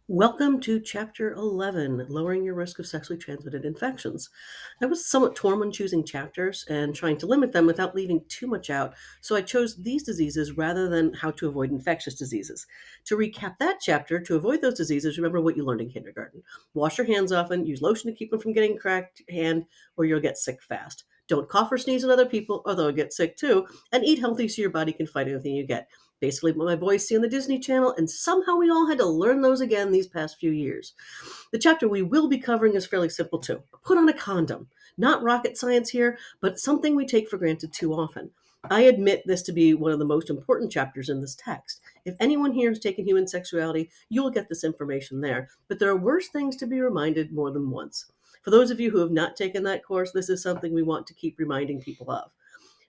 Welcome to Chapter 11, Lowering Your Risk of Sexually Transmitted Infections. I was somewhat torn when choosing chapters and trying to limit them without leaving too much out, so I chose these diseases rather than how to avoid infectious diseases. To recap that chapter, to avoid those diseases, remember what you learned in kindergarten. Wash your hands often, use lotion to keep them from getting cracked hand, or you'll get sick fast. Don't cough or sneeze on other people, although you'll get sick too, and eat healthy so your body can fight anything you get. Basically, what my boys see on the Disney Channel, and somehow we all had to learn those again these past few years. The chapter we will be covering is fairly simple too. Put on a condom. Not rocket science here, but something we take for granted too often. I admit this to be one of the most important chapters in this text. If anyone here has taken human sexuality, you'll get this information there, but there are worse things to be reminded more than once. For those of you who have not taken that course, this is something we want to keep reminding people of.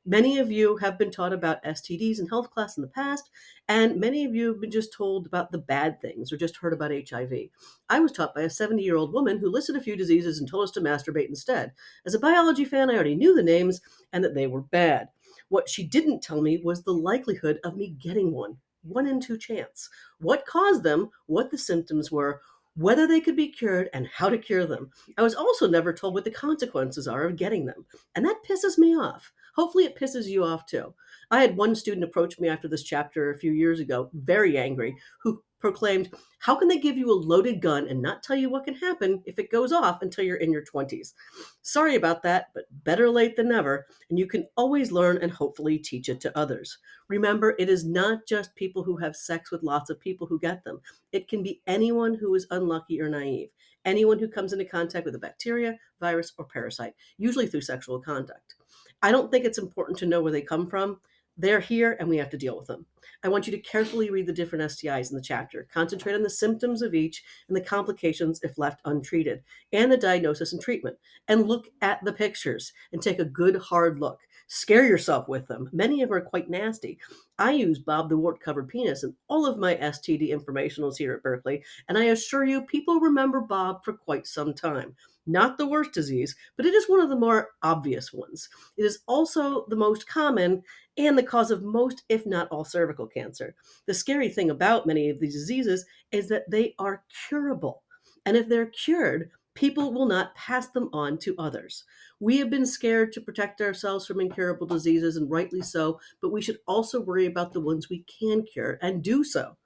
Many of you have been taught about STDs in health class in the past, and many of you have been just told about the bad things or just heard about HIV. I was taught by a 70-year-old woman who listed a few diseases and told us to masturbate instead. As a biology fan, I already knew the names and that they were bad. What she didn't tell me was the likelihood of me getting one in two chance. What caused them, what the symptoms were, whether they could be cured, and how to cure them. I was also never told what the consequences are of getting them, and that pisses me off. Hopefully, it pisses you off too. I had one student approach me after this chapter a few years ago, very angry, who proclaimed, "How can they give you a loaded gun and not tell you what can happen if it goes off until you're in your 20s?" Sorry about that, but better late than never, and you can always learn and hopefully teach it to others. Remember, it is not just people who have sex with lots of people who get them. It can be anyone who is unlucky or naive, anyone who comes into contact with a bacteria, virus, or parasite, usually through sexual contact. I don't think it's important to know where they come from. They're here and we have to deal with them. I want you to carefully read the different STIs in the chapter, concentrate on the symptoms of each and the complications if left untreated, and the diagnosis and treatment. And look at the pictures and take a good hard look. Scare yourself with them. Many of them are quite nasty. I use Bob the Wart Covered Penis in all of my STD informationals here at Berkeley, and I assure you, people remember Bob for quite some time. Not the worst disease, but it is one of the more obvious ones. It is also the most common and the cause of most, if not all, cervical cancer. The scary thing about many of these diseases is that they are curable. And if they're cured, people will not pass them on to others. We have been scared to protect ourselves from incurable diseases, and rightly so, but we should also worry about the ones we can cure and do so.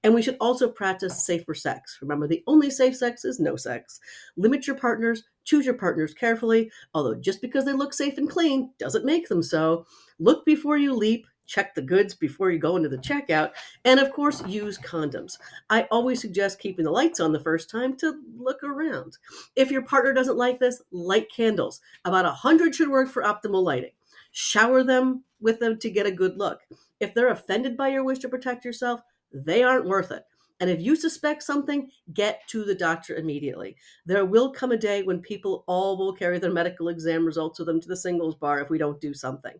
And we should also practice safer sex. Remember, the only safe sex is no sex. Limit your partners, choose your partners carefully, although just because they look safe and clean doesn't make them so. Look before you leap. Check the goods before you go into the checkout. And of course, use condoms. I always suggest keeping the lights on the first time to look around. If your partner doesn't like this, light candles. About 100 should work for optimal lighting. Shower them with them to get a good look. If they're offended by your wish to protect yourself, they aren't worth it. And if you suspect something, get to the doctor immediately. There will come a day when people all will carry their medical exam results with them to the singles bar if we don't do something.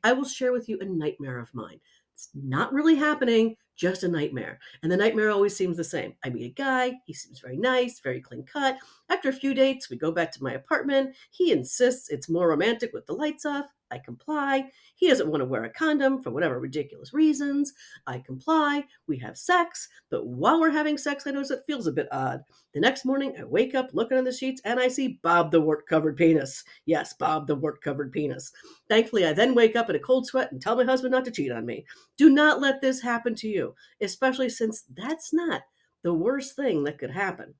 I will share with you a nightmare of mine. It's not really happening, just a nightmare. And the nightmare always seems the same. I meet a guy, he seems very nice, very clean cut. After a few dates, we go back to my apartment. He insists it's more romantic with the lights off. I comply. He doesn't want to wear a condom for whatever ridiculous reasons. I comply. We have sex. But while we're having sex, I notice it feels a bit odd. The next morning, I wake up looking at the sheets and I see Bob the Wart Covered Penis. Yes, Bob the Wart Covered Penis. Thankfully, I then wake up in a cold sweat and tell my husband not to cheat on me. Do not let this happen to you, especially since that's not the worst thing that could happen.